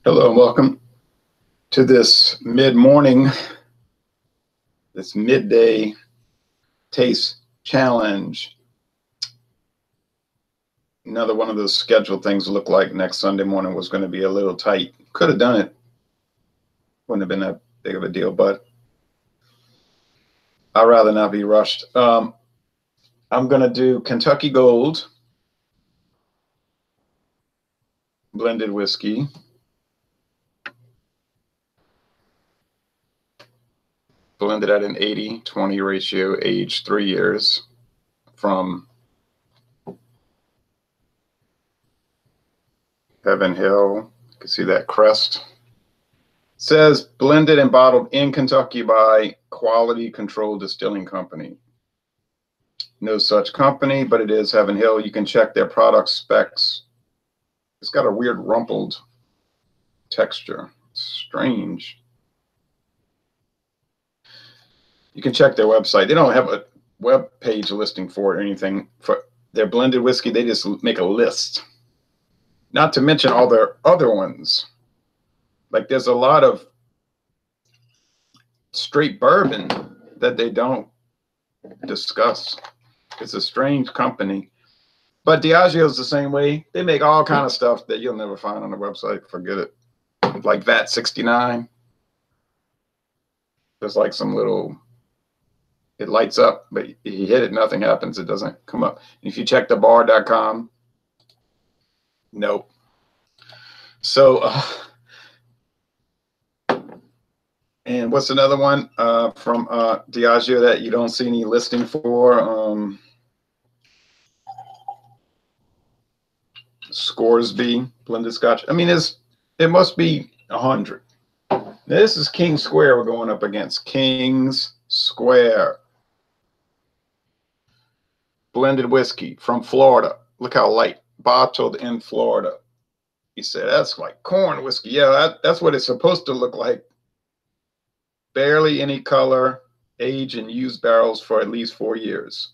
Hello and welcome to this mid-morning, this midday taste challenge. Another one of those scheduled things looked like next Sunday morning was going to be a little tight. Could have done it. Wouldn't have been that big of a deal, but I'd rather not be rushed. I'm going to do Kentucky Gold blended whiskey. Blended at an 80-20 ratio, aged 3 years, from Heaven Hill. You can see that crest. It says blended and bottled in Kentucky by Quality Control Distilling Company. No such company, but it is Heaven Hill. You can check their product specs. It's got a weird rumpled texture. It's strange. You can check their website. They don't have a web page listing for it or anything. For their blended whiskey, they just make a list. Not to mention all their other ones. Like there's a lot of straight bourbon that they don't discuss. It's a strange company. But Diageo's the same way. They make all kind of stuff that you'll never find on the website. Forget it. Like VAT 69. There's like some little... It lights up, but you hit it, nothing happens. It doesn't come up. If you check thebar.com, nope. So, and what's another one from Diageo that you don't see any listing for? Scoresby blended Scotch. I mean, it must be 100. Now, this is King Square we're going up against. King's Square. Blended whiskey from Florida. Look how light. Bottled in Florida. You say that's like corn whiskey. Yeah, that's what it's supposed to look like. Barely any color. Aged in used barrels for at least 4 years.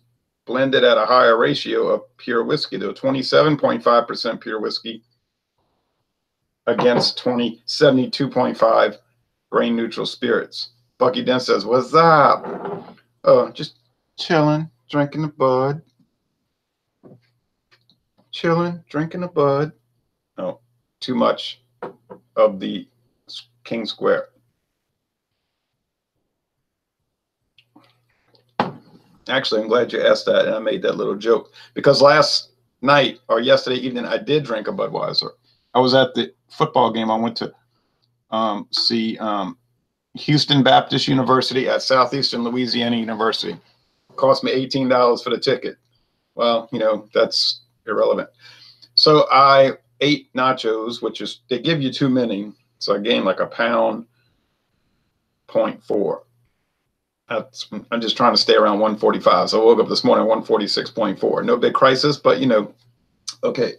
Blended at a higher ratio of pure whiskey, though 27.5% pure whiskey against 72.5 grain neutral spirits. Bucky Dent says, "What's up?" Oh, just chilling, drinking the bud. Chilling, drinking a bud. Oh, too much of the King Square. Actually, I'm glad you asked that, and I made that little joke because last night or yesterday evening I did drink a Budweiser. I was at the football game. I went to see Houston Baptist University at Southeastern Louisiana University. It cost me $18 for the ticket. Well, you know, that's irrelevant. So I ate nachos, which is, they give you too many. So I gained like a pound, 0.4. I'm just trying to stay around 145. So I woke up this morning 146.4. No big crisis, but you know, okay.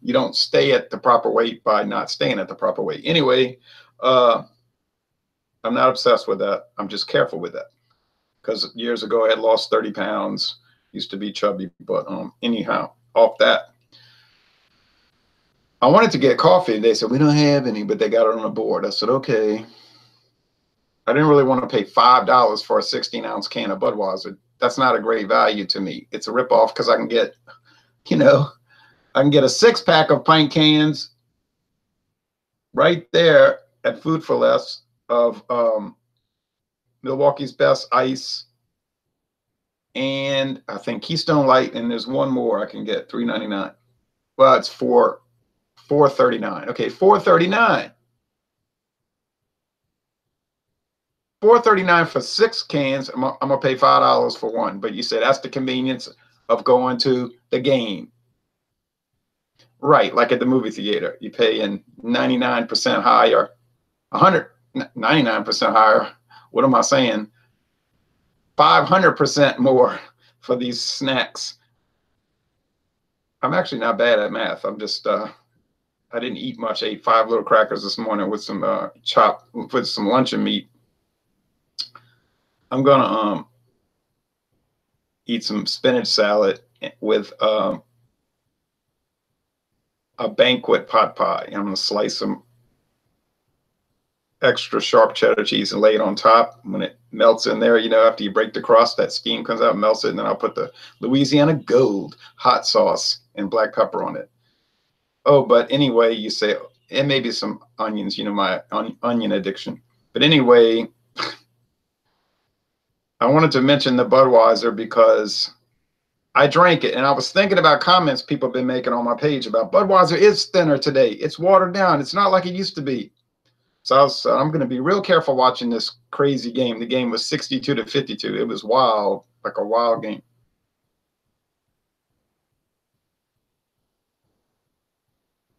You don't stay at the proper weight by not staying at the proper weight. Anyway, I'm not obsessed with that. I'm just careful with that. Because years ago I had lost 30 pounds. Used to be chubby, but anyhow, off that. I wanted to get coffee. They said, we don't have any, but they got it on the board. I said, okay. I didn't really want to pay $5 for a 16-ounce can of Budweiser. That's not a great value to me. It's a ripoff because I can get, you know, I can get a 6-pack of pint cans right there at Food for Less of Milwaukee's Best Ice. And I think Keystone Light, and there's one more I can get, $3.99. Well, it's $4.39. Okay, $4.39. $4.39 for 6 cans. I'm gonna pay $5 for one. But you said that's the convenience of going to the game, right? Like at the movie theater, you pay in 99% higher, 199% higher. What am I saying? 500% more for these snacks. I'm actually not bad at math. I'm just, I didn't eat much. I ate 5 little crackers this morning with some with some luncheon meat. I'm gonna eat some spinach salad with a banquet pot pie. I'm gonna slice some extra sharp cheddar cheese and lay it on top. When it melts in there, you know, after you break the crust, that steam comes out, melts it, and then I'll put the Louisiana Gold hot sauce and black pepper on it. Oh, but anyway, you say, and maybe some onions, you know, my onion addiction. But anyway, I wanted to mention the Budweiser because I drank it, and I was thinking about comments people have been making on my page about Budweiser is thinner today. It's watered down. It's not like it used to be. So I'm going to be real careful watching this crazy game. The game was 62-52. It was wild, like a wild game.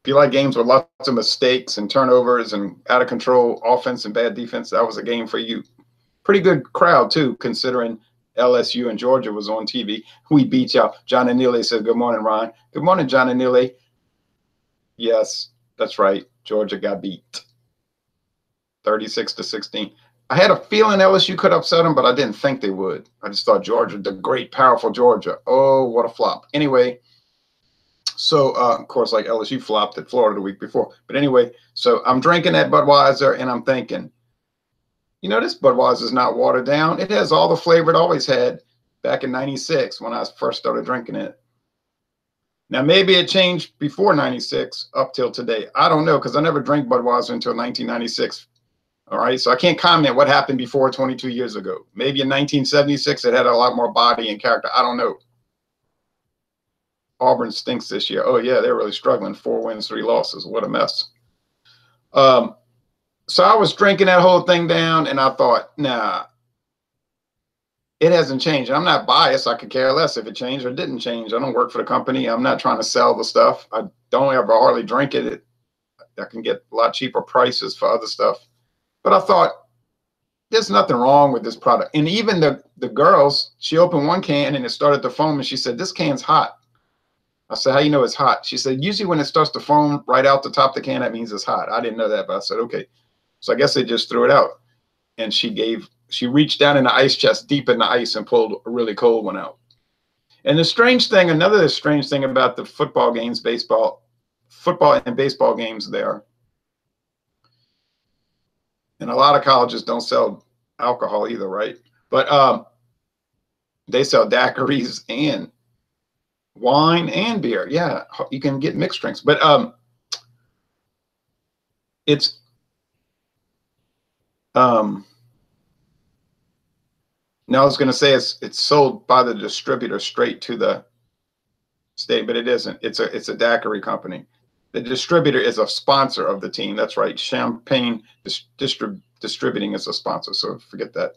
If you like games with lots of mistakes and turnovers and out of control offense and bad defense, that was a game for you. Pretty good crowd, too, considering LSU and Georgia was on TV. We beat y'all. John Anile said, good morning, Ron. Good morning, John Anile. Yes, that's right. Georgia got beat 36-16. I had a feeling LSU could upset them, but I didn't think they would. I just thought Georgia, the great, powerful Georgia. Oh, what a flop. Anyway, so, of course, like LSU flopped at Florida the week before. But anyway, so I'm drinking that Budweiser, and I'm thinking, you know, this Budweiser is not watered down. It has all the flavor it always had back in 96 when I first started drinking it. Now, maybe it changed before 96 up till today. I don't know because I never drank Budweiser until 1996. All right, so I can't comment what happened before 22 years ago. Maybe in 1976 it had a lot more body and character. I don't know. Auburn stinks this year. Oh, yeah, they're really struggling. 4 wins, 3 losses. What a mess. So I was drinking that whole thing down, and I thought, nah, it hasn't changed. I'm not biased. I could care less if it changed or didn't change. I don't work for the company. I'm not trying to sell the stuff. I don't ever hardly drink it. I can get a lot cheaper prices for other stuff. But I thought, there's nothing wrong with this product. And even the girls, she opened one can, and it started to foam, and she said, this can's hot. I said, how you know it's hot? She said, usually when it starts to foam right out the top of the can, that means it's hot. I didn't know that, but I said, okay. So I guess they just threw it out. And she reached down in the ice chest, deep in the ice, and pulled a really cold one out. And the strange thing, another strange thing about the football games, football and baseball games there, and a lot of colleges don't sell alcohol either, right? But they sell daiquiris and wine and beer. Yeah, you can get mixed drinks. But it's now I was going to say it's sold by the distributor straight to the state, but it isn't. It's a daiquiri company. The distributor is a sponsor of the team. That's right. Champagne Distributing is a sponsor. So forget that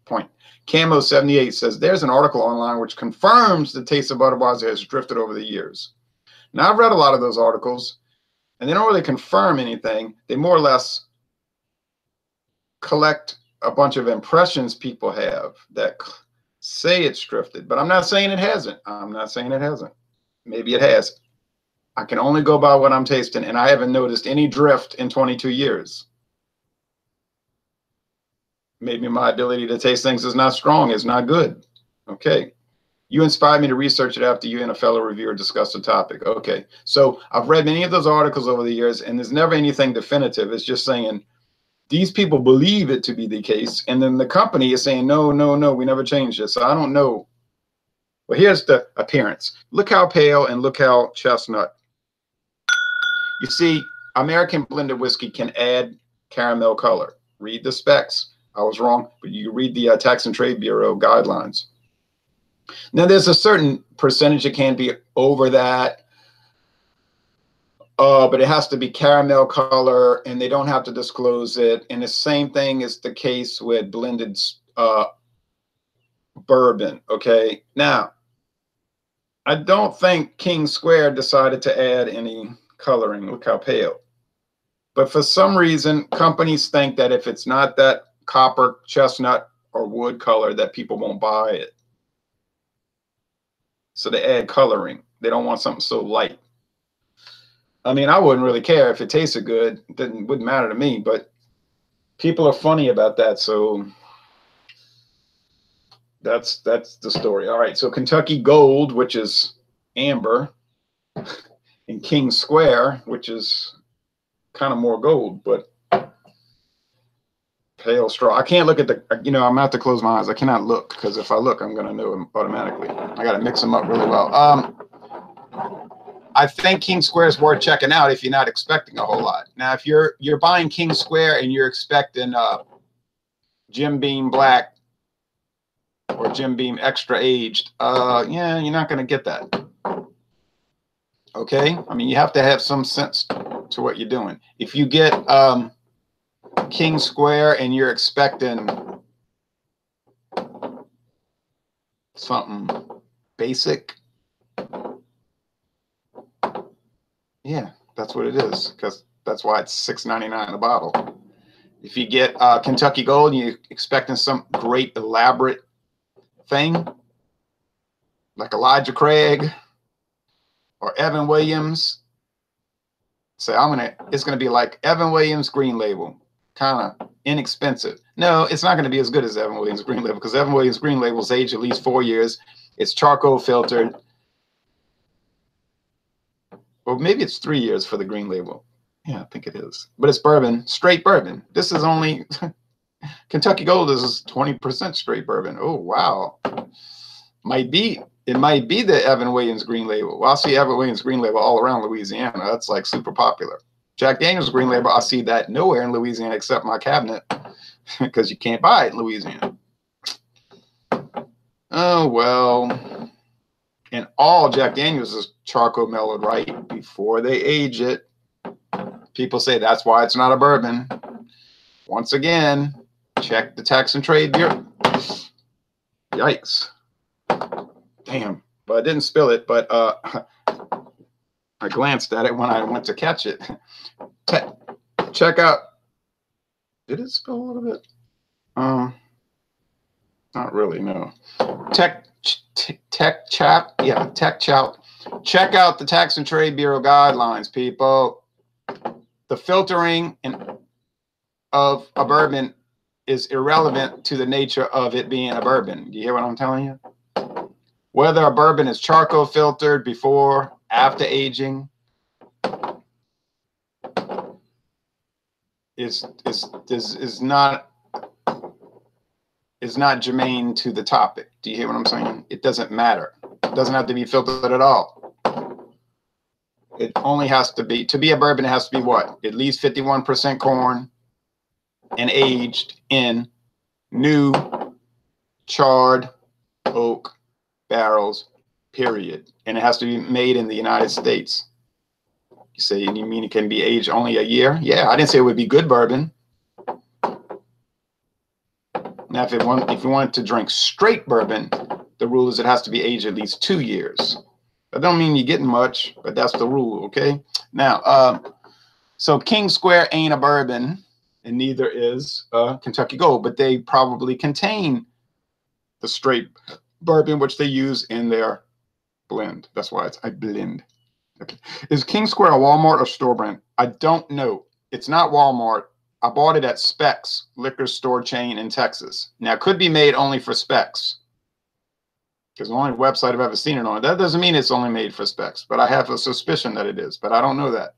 point. Camo78 says, there's an article online which confirms the taste of Budweiser has drifted over the years. Now, I've read a lot of those articles, and they don't really confirm anything. They more or less collect a bunch of impressions people have that say it's drifted. But I'm not saying it hasn't. I'm not saying it hasn't. Maybe it has. I can only go by what I'm tasting, and I haven't noticed any drift in 22 years. Maybe my ability to taste things is not strong, is not good. Okay. You inspired me to research it after you and a fellow reviewer discussed the topic. Okay. So I've read many of those articles over the years, and there's never anything definitive. It's just saying these people believe it to be the case, and then the company is saying, no, no, no, we never changed it. So I don't know. Well, here's the appearance. Look how pale and look how chestnut. You see, American blended whiskey can add caramel color. Read the specs. I was wrong, but you read the Tax and Trade Bureau guidelines. Now, there's a certain percentage that can be over that, but it has to be caramel color, and they don't have to disclose it. And the same thing is the case with blended bourbon, okay? Now, I don't think King Square decided to add any coloring. Look how pale. But for some reason, companies think that if it's not that copper, chestnut, or wood color, that people won't buy it. So they add coloring. They don't want something so light. I mean, I wouldn't really care if it tasted good. It wouldn't matter to me, but people are funny about that. So that's the story. All right, so Kentucky Gold, which is amber, and King Square, which is kind of more gold, but Pale straw. I can't look at the, I'm gonna have to close my eyes. I cannot look because if I look, I'm gonna know automatically. I gotta mix them up really well. I think King Square is worth checking out if you're not expecting a whole lot. Now, if you're buying King Square and you're expecting Jim Beam Black or Jim Beam Extra Aged, yeah, you're not gonna get that. Okay, I mean, you have to have some sense to what you're doing. If you get King Square and you're expecting something basic, yeah, that's what it is, because that's why it's $6.99 a bottle. If you get Kentucky Gold and you're expecting some great elaborate thing like Elijah Craig or Evan Williams, say it's gonna be like Evan Williams Green Label, kind of inexpensive. No, it's not going to be as good as Evan Williams Green Label because Evan Williams Green Label is aged at least 4 years. It's charcoal filtered. Well, maybe it's 3 years for the Green Label. Yeah, I think it is. But it's bourbon, straight bourbon. This is only Kentucky Gold is 20% straight bourbon. Oh, wow. It might be the Evan Williams Green Label. Well, I see Evan Williams Green Label all around Louisiana. That's like super popular. Jack Daniels Green Label, I see that nowhere in Louisiana except my cabinet because you can't buy it in Louisiana. Oh, well. And all Jack Daniels is charcoal mellowed right before they age it. People say that's why it's not a bourbon. Once again, check the Tax and Trade Bureau. Yikes. Damn. But I didn't spill it, but I glanced at it when I went to catch it. Check out. Did it spill a little bit? Not really, no. Tech Chat. Yeah, Tech Chat. Check out the Tax and Trade Bureau guidelines, people. The filtering of a bourbon is irrelevant to the nature of it being a bourbon. Do you hear what I'm telling you? Whether a bourbon is charcoal filtered before, after aging, is not germane to the topic. Do you hear what I'm saying? It doesn't matter. It doesn't have to be filtered at all. It only has to be a bourbon, it has to be what? At least 51% corn and aged in new charred oak barrels, period. And it has to be made in the United States. You say, you mean it can be aged only a year? Yeah, I didn't say it would be good bourbon. Now, if you want to drink straight bourbon, the rule is it has to be aged at least 2 years. That don't mean you're getting much, but that's the rule, okay? Now, so King Square ain't a bourbon, and neither is Kentucky Gold, but they probably contain the straight bourbon, which they use in their blend. That's why it's a blend. Okay. Is King Square a Walmart or store brand? I don't know. It's not Walmart. I bought it at Specs liquor store chain in Texas. Now, it could be made only for Specs, because the only website I've ever seen it on. That doesn't mean it's only made for Specs, but I have a suspicion that it is, but I don't know that.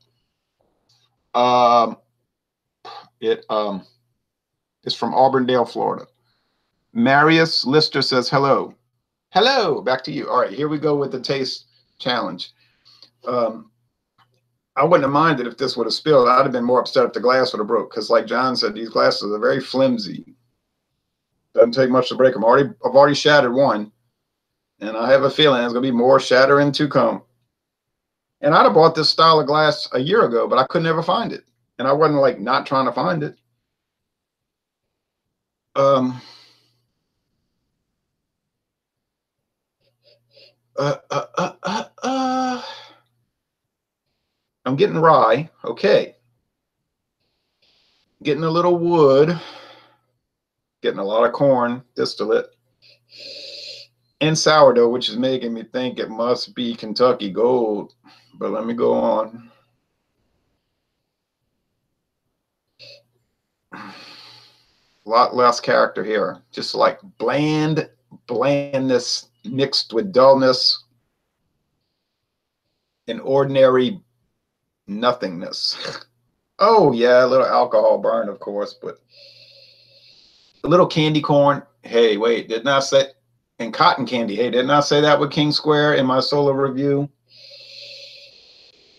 It's from Auburndale, Florida. Marius Lister says, hello. Hello, back to you. All right, here we go with the taste challenge. I wouldn't have minded if this would have spilled. I'd have been more upset if the glass would have broke, because like John said, these glasses are very flimsy. Doesn't take much to break them. I've already shattered one, and I have a feeling there's going to be more shattering to come. And I'd have bought this style of glass a year ago, but I could never find it. And I wasn't like not trying to find it. I'm getting rye. Okay. Getting a little wood. Getting a lot of corn distillate. And sourdough, which is making me think it must be Kentucky Gold. But let me go on. A lot less character here. Just like blandness mixed with dullness and ordinary nothingness. Oh, yeah, a little alcohol burn, of course, but A little candy corn. Hey, wait, did not say, and cotton candy. Hey, did not say that with King Square in my solo review.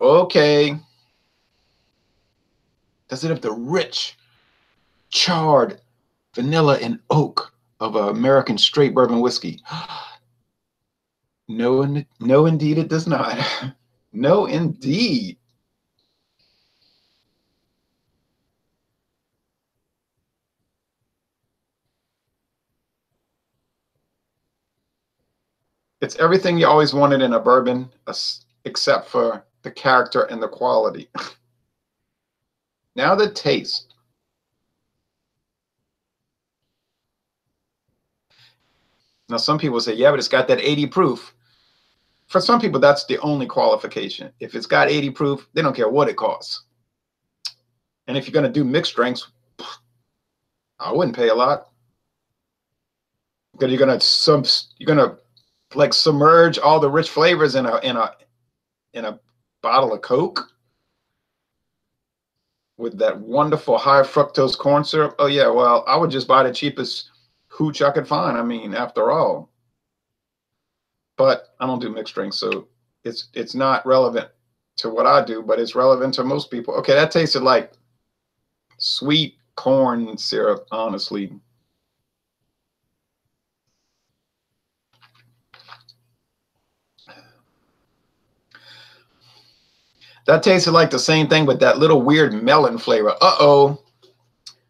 Okay. Does it have the rich, charred vanilla and oak of American straight bourbon whiskey? No, no, indeed, it does not. No, indeed. It's everything you always wanted in a bourbon, except for the character and the quality. Now the taste. Now some people say, yeah, but it's got that 80 proof. For some people, that's the only qualification. If it's got 80 proof, they don't care what it costs. And if you're going to do mixed drinks, I wouldn't pay a lot. Because you're gonna like submerge all the rich flavors in a bottle of Coke with that wonderful high fructose corn syrup. Oh yeah, well, I would just buy the cheapest hooch I could find. I mean, after all. But I don't do mixed drinks, so it's not relevant to what I do, but it's relevant to most people. Okay, that tasted like sweet corn syrup, honestly. That tasted like the same thing, but that little weird melon flavor. Uh-oh.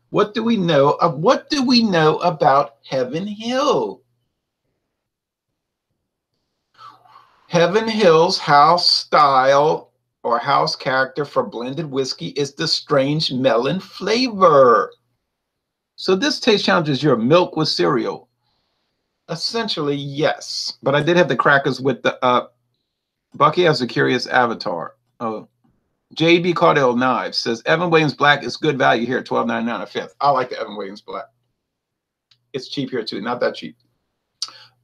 What do we know about Heaven Hill? Heaven Hill's house style or house character for blended whiskey is the strange melon flavor. So this taste challenges your milk with cereal. Essentially, yes. But I did have the crackers with the Bucky has a curious avatar. Oh, JB Cardell Knives says Evan Williams Black is good value here at $12.99 a fifth. I like the Evan Williams Black. It's cheap here too, not that cheap.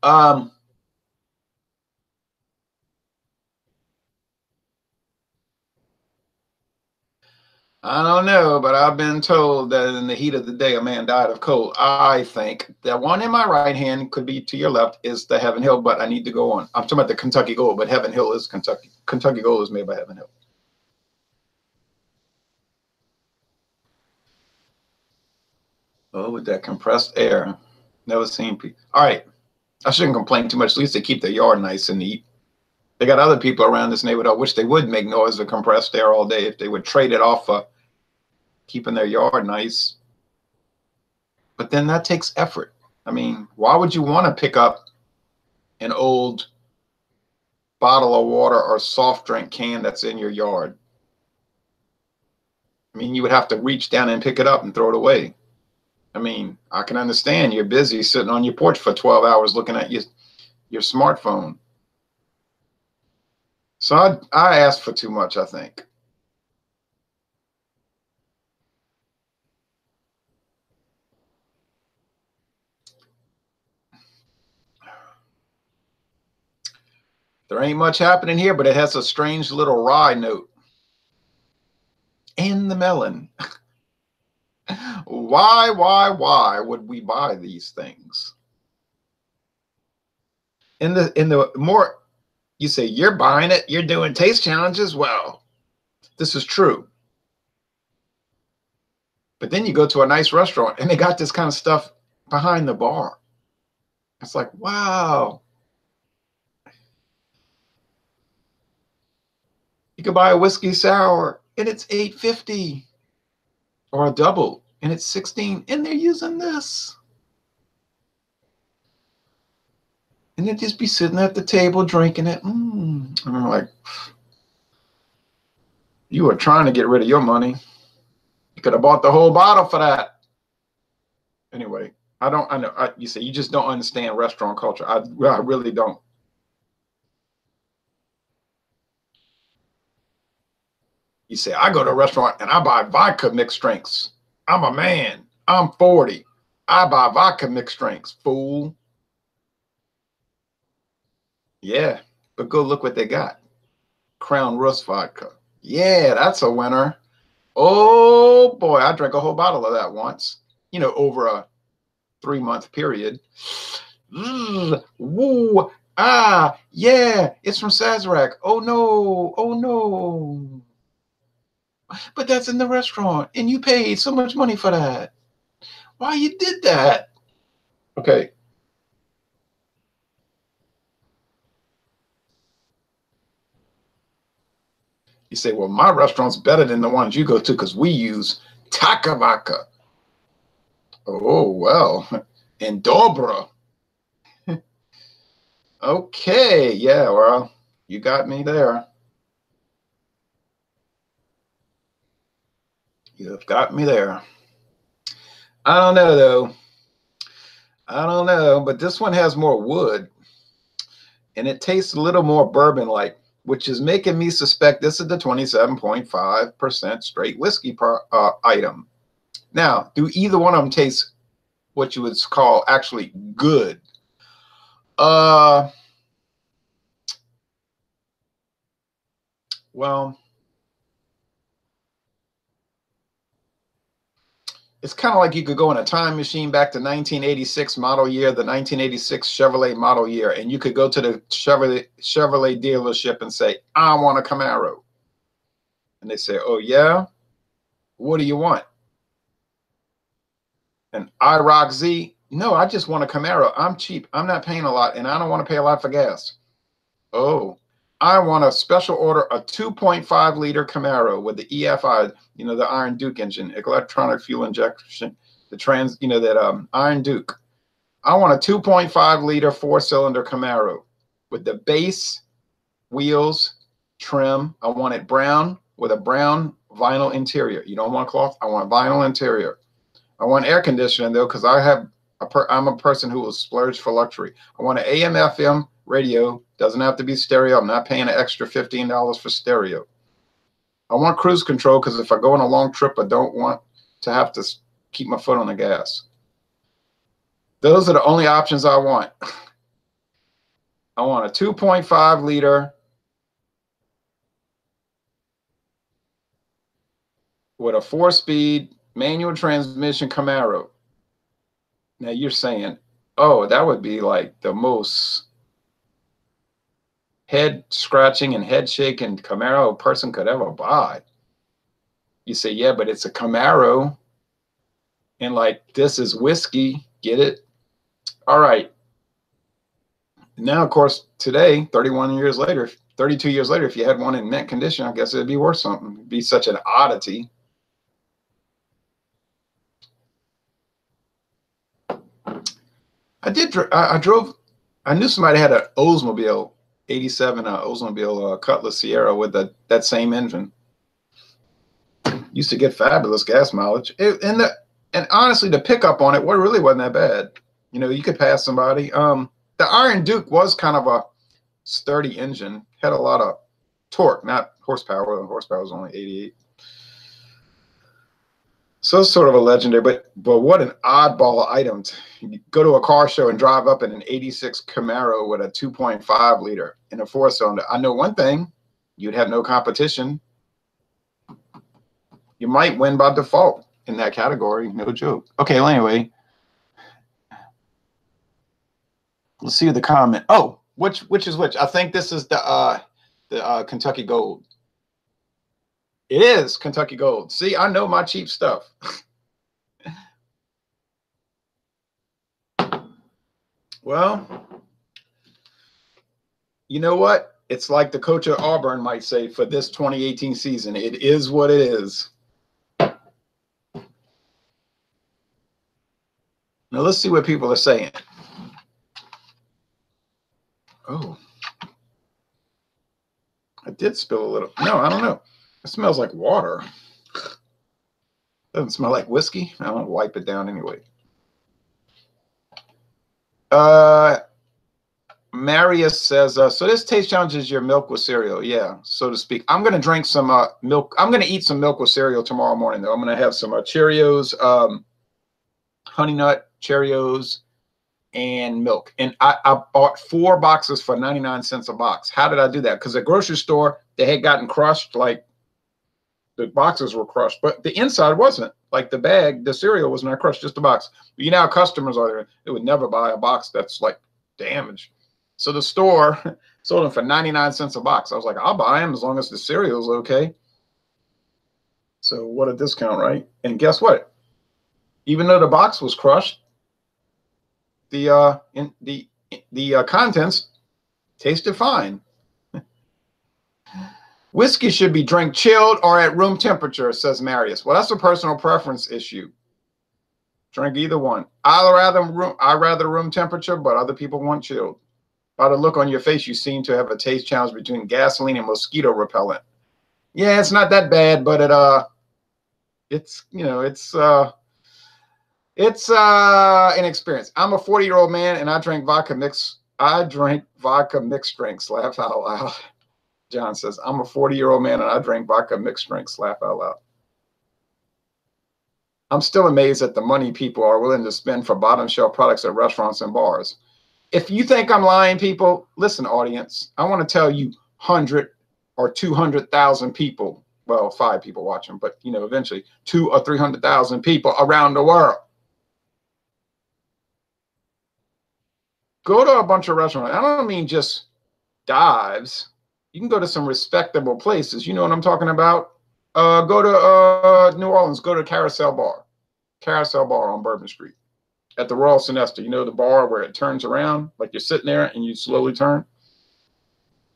I don't know, but I've been told that in the heat of the day, a man died of cold. I think the one in my right hand could be to your left is the Heaven Hill, but I need to go on. I'm talking about the Kentucky Gold, but Heaven Hill is Kentucky. Kentucky Gold is made by Heaven Hill. Oh, with that compressed air. Never seen people. All right. I shouldn't complain too much. At least they keep their yard nice and neat. They got other people around this neighborhood. I wish they would make noise with compressed air all day if they would trade it off for keeping their yard nice. But then that takes effort. I mean, why would you want to pick up an old bottle of water or soft drink can that's in your yard? I mean, you would have to reach down and pick it up and throw it away. I mean, I can understand you're busy sitting on your porch for 12 hours looking at your smartphone. So I asked for too much, I think. There ain't much happening here, but it has a strange little rye note. And the melon. Why would we buy these things? In the more you say you're buying it, you're doing taste challenges. Well, this is true. But then you go to a nice restaurant and they got this kind of stuff behind the bar. It's like, wow. You could buy a whiskey sour and it's $8.50, or a double and it's $16, and they're using this. And they'd just be sitting at the table drinking it. And I'm like, you are trying to get rid of your money. You could have bought the whole bottle for that. Anyway, I know you say you just don't understand restaurant culture. I really don't. You say, I go to a restaurant and I buy vodka mixed drinks. I'm a man. I'm 40. I buy vodka mixed drinks, fool. Yeah, but go look what they got. Crown Rust vodka. Yeah, that's a winner. Oh boy, I drank a whole bottle of that once. You know, over 3-month period. Woo, yeah, it's from Sazerac. Oh no. But that's in the restaurant, and you paid so much money for that. Why you did that? Okay. You say, well, my restaurant's better than the ones you go to because we use Takavaka. Oh, well, and Dobra. Okay, yeah, well, you got me there. You've got me there. I don't know, though. I don't know, but this one has more wood, and it tastes a little more bourbon-like, which is making me suspect this is the 27.5% straight whiskey per item. Now, do either one of them taste what you would call actually good? Well, it's kind of like you could go in a time machine back to 1986 model year, the 1986 Chevrolet model year, and you could go to the Chevrolet dealership and say, I want a Camaro. And they say, oh, yeah? What do you want? An IROC Z? No, I just want a Camaro. I'm cheap. I'm not paying a lot, and I don't want to pay a lot for gas. Oh, I want a special order, a 2.5 liter Camaro with the EFI, the Iron Duke engine, electronic fuel injection, that Iron Duke. I want a 2.5 liter 4-cylinder Camaro with the base wheels trim. I want it brown with a brown vinyl interior. You don't want cloth. I want vinyl interior. I want air conditioning though, because I'm a person who will splurge for luxury. I want an AM FM radio. Doesn't have to be stereo. I'm not paying an extra $15 for stereo. I want cruise control because if I go on a long trip, I don't want to have to keep my foot on the gas. Those are the only options I want. I want a 2.5 liter with a 4-speed manual transmission Camaro. Now you're saying, oh, that would be like the most head scratching and head shaking Camaro a person could ever buy. You say, yeah, but it's a Camaro. And like, this is whiskey. Get it? All right. Now, of course, today, 32 years later, if you had one in mint condition, I guess it'd be worth something. It'd be such an oddity. I knew somebody had an Oldsmobile 87 Oldsmobile Cutlass Sierra with that same engine. Used to get fabulous gas mileage. And honestly, the pickup on it really wasn't that bad. You could pass somebody. The Iron Duke was kind of a sturdy engine, had a lot of torque, not horsepower. The horsepower was only 88. So it's sort of a legendary, but what an oddball item. You go to a car show and drive up in an 86 Camaro with a 2.5 liter in a 4-cylinder. I know one thing, you'd have no competition. You might win by default in that category, no joke. Okay, well, anyway, let's see the comment. Oh, which is which? I think this is the Kentucky Gold. It is Kentucky Gold. See, I know my cheap stuff. Well, you know what? It's like the coach at Auburn might say for this 2018 season. It is what it is. Now let's see what people are saying. Oh, I did spill a little. No, I don't know. It smells like water. Doesn't smell like whiskey. I don't wipe it down anyway. Marius says, so this taste challenge is your milk with cereal. Yeah, so to speak. I'm going to drink some milk. I'm going to eat some milk with cereal tomorrow morning, though. I'm going to have some Cheerios, Honey Nut Cheerios, and milk. And I bought 4 boxes for 99 cents a box. How did I do that? Because at grocery store, they had gotten crushed like The boxes were crushed, but the inside wasn't. Like the bag, the cereal was not crushed, just the box. But you know how customers are there. They would never buy a box that's like damaged. So the store sold them for 99 cents a box. I was like, I'll buy them as long as the cereal's okay. So what a discount, right? And guess what? Even though the box was crushed, the contents tasted fine. Whiskey should be drank chilled or at room temperature, says Marius. Well, that's a personal preference issue. Drink either one. I'd rather room temperature, but other people want chilled. By the look on your face, you seem to have a taste challenge between gasoline and mosquito repellent. Yeah, it's not that bad, but it's an experience. I'm a 40-year-old man and I drank vodka mixed drinks. Laugh out loud. John says, I'm a 40-year-old man and I drank vodka mixed drinks. Laugh out loud. I'm still amazed at the money people are willing to spend for bottom shelf products at restaurants and bars. If you think I'm lying, people, listen, audience, I want to tell you 100 or 200,000 people, well, 5 people watching, but eventually 200,000 or 300,000 people around the world. Go to a bunch of restaurants. I don't mean just dives. You can go to some respectable places. You know what I'm talking about? Go to New Orleans. Go to Carousel Bar. Carousel Bar on Bourbon Street. At the Royal Sonesta. You know the bar where it turns around? Like you're sitting there and you slowly turn?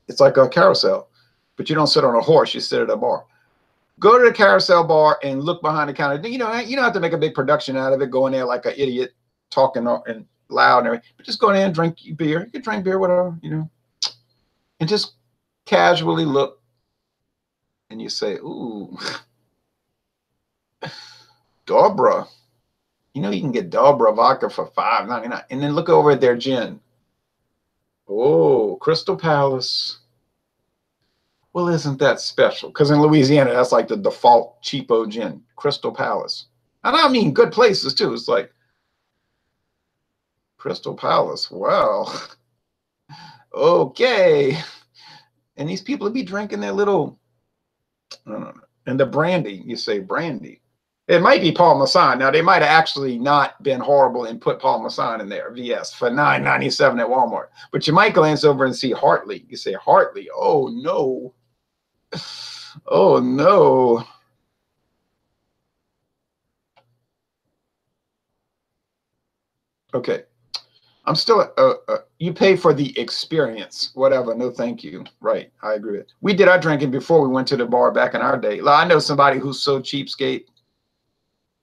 It's like a carousel. But you don't sit on a horse. You sit at a bar. Go to the Carousel Bar and look behind the counter. You don't have to make a big production out of it. Go in there like an idiot, talking and loud and everything. But just go in there and drink beer. You can drink beer, whatever, And just casually look and you say, ooh, Dobra. You can get Dobra vodka for $5.99. And then look over at their gin. Oh, Crystal Palace. Well, isn't that special? Because in Louisiana, that's like the default cheapo gin. Crystal Palace. And I mean good places too. It's like Crystal Palace. Well, okay. And these people would be drinking their little, I don't know. And the brandy, you say brandy. It might be Paul Masson. Now, they might have actually not been horrible and put Paul Masson in there, VS, for $9.97 at Walmart. But you might glance over and see Hartley. You say, Hartley, oh, no. Oh, no. Okay. I'm still, you pay for the experience, whatever. No, thank you. Right. I agree with it. We did our drinking before we went to the bar back in our day. I know somebody who's so cheapskate.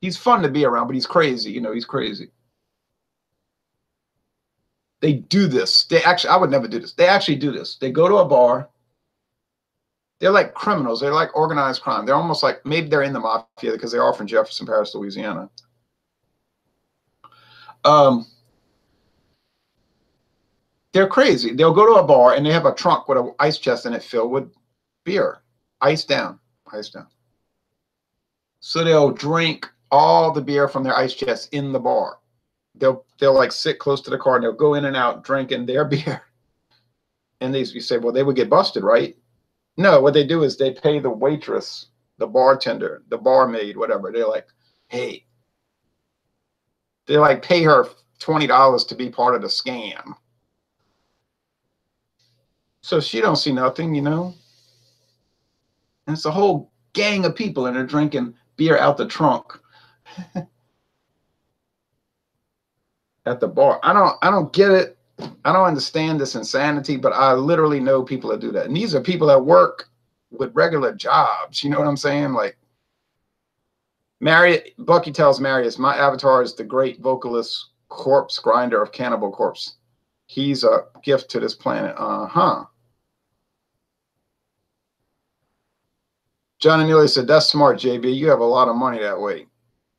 He's fun to be around, but he's crazy. He's crazy. They do this. They actually, I would never do this. They actually do this. They go to a bar. They're like criminals. They're like organized crime. They're almost like, maybe they're in the mafia because they are from Jefferson Parish, Louisiana. They're crazy. They'll go to a bar and they have a trunk with an ice chest in it filled with beer. Ice down. Ice down. So they'll drink all the beer from their ice chest in the bar. They'll like sit close to the car and they'll go in and out drinking their beer. And you say, well, they would get busted, right? No, what they do is they pay the waitress, the bartender, the barmaid, whatever. They're like, hey, they like pay her $20 to be part of the scam. So she don't see nothing, And it's a whole gang of people and they're drinking beer out the trunk at the bar. I don't get it. I don't understand this insanity, but I literally know people that do that. And these are people that work with regular jobs. You know what I'm saying? Like Bucky tells Marius, my avatar is the great vocalist corpse grinder of Cannibal Corpse. He's a gift to this planet. John Anelia said, that's smart, JB. You have a lot of money that way.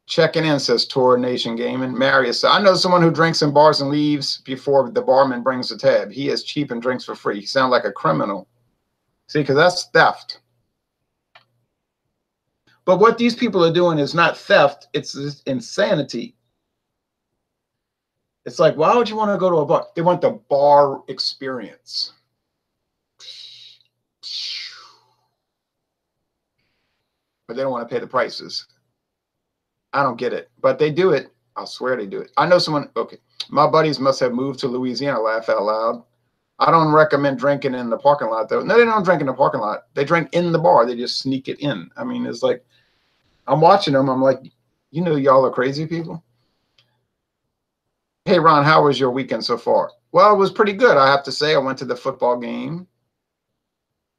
Checking in, says Tour Nation Gaming. Marius said, I know someone who drinks in bars and leaves before the barman brings the tab. He is cheap and drinks for free. He sounds like a criminal. See, because that's theft. But what these people are doing is not theft. It's insanity. It's like, why would you want to go to a bar? They want the bar experience. but they don't want to pay the prices. I don't get it, but they do it. I swear they do it. I know someone, okay, my buddies must have moved to Louisiana, laugh out loud. I don't recommend drinking in the parking lot, though. No, they don't drink in the parking lot. They drink in the bar. They just sneak it in. I mean, it's like, I'm watching them. I'm like, you know, y'all are crazy people. Hey, Ron, how was your weekend so far? Well, it was pretty good. I have to say, I went to the football game.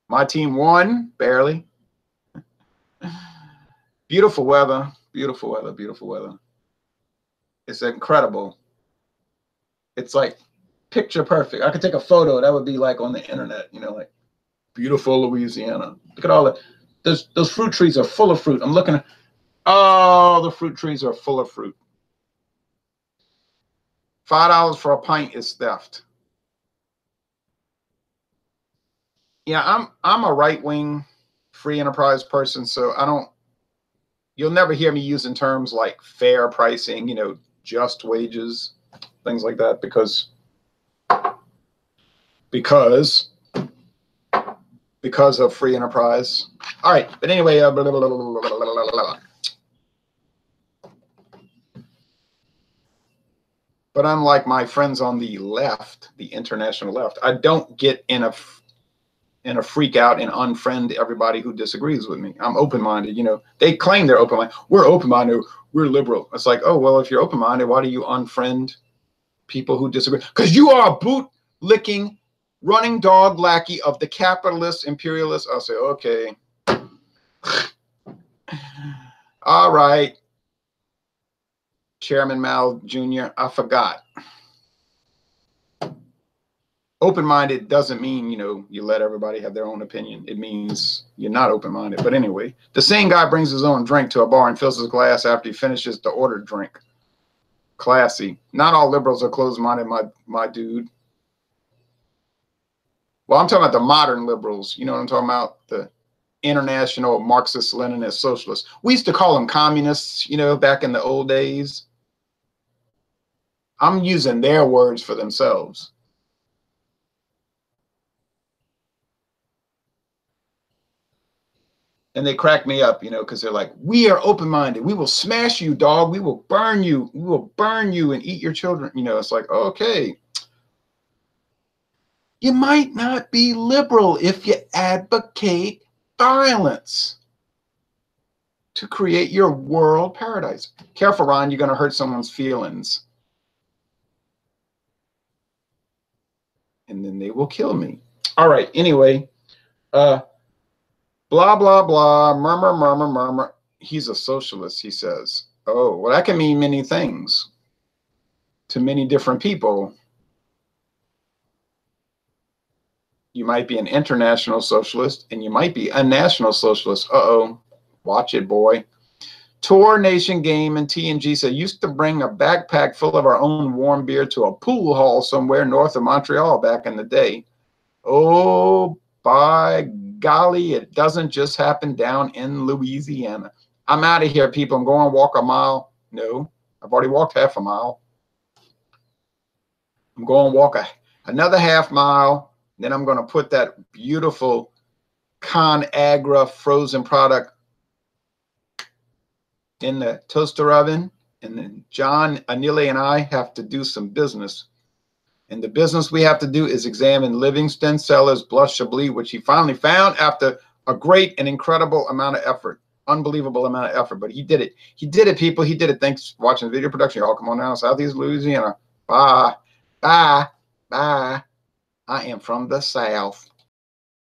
My team won, barely. Beautiful weather, beautiful weather, beautiful weather. It's incredible. It's like picture perfect. I could take a photo. That would be like on the internet, you know, like beautiful Louisiana. Look at all that. Those fruit trees are full of fruit. I'm looking at, oh, the fruit trees are full of fruit. $5 for a pint is theft. Yeah, I'm a right-wing free enterprise person, so you'll never hear me using terms like fair pricing, you know, just wages, things like that, because of free enterprise. All right, but anyway, but unlike my friends on the left, the international left, I don't get in a freak out and unfriend everybody who disagrees with me. I'm open-minded. You know, they claim they're open-minded. We're open-minded. We're liberal. It's like, oh, well, if you're open-minded, why do you unfriend people who disagree? Because you are a boot-licking, running dog lackey of the capitalist imperialist. I'll say, okay. All right. Chairman Mao Jr., I forgot. Open-minded doesn't mean, you know, you let everybody have their own opinion. It means you're not open-minded. But anyway, the same guy brings his own drink to a bar and fills his glass after he finishes the ordered drink. Classy. Not all liberals are closed-minded, my dude. Well, I'm talking about the modern liberals. You know what I'm talking about? The international Marxist-Leninist socialists. We used to call them communists, you know, back in the old days. I'm using their words for themselves. And they crack me up, you know, because they're like, we are open-minded. We will smash you, dog. We will burn you. We will burn you and eat your children. You know, it's like, okay. You might not be liberal if you advocate violence to create your world paradise. Careful, Ron, you're going to hurt someone's feelings. And then they will kill me. All right, anyway. Blah, blah, blah, murmur, murmur, murmur. He's a socialist, he says. Oh, well, that can mean many things to many different people. You might be an international socialist, and you might be a national socialist. Uh-oh. Watch it, boy. Tour Nation Game and TNG said, used to bring a backpack full of our own warm beer to a pool hall somewhere north of Montreal back in the day. Oh, by golly, it doesn't just happen down in Louisiana. I'm out of here, people. I'm going to walk a mile. No, I've already walked half a mile. I'm going to walk another half mile. Then I'm going to put that beautiful ConAgra frozen product in the toaster oven. And then John Anile and I have to do some business. And the business we have to do is examine Livingston Cellars Blush Chablis, which he finally found after a great and incredible amount of effort. Unbelievable amount of effort, but he did it. He did it, people. He did it. Thanks for watching the video production. Y'all come on down, Southeast Louisiana. Bye. Bye. Bye. I am from the South.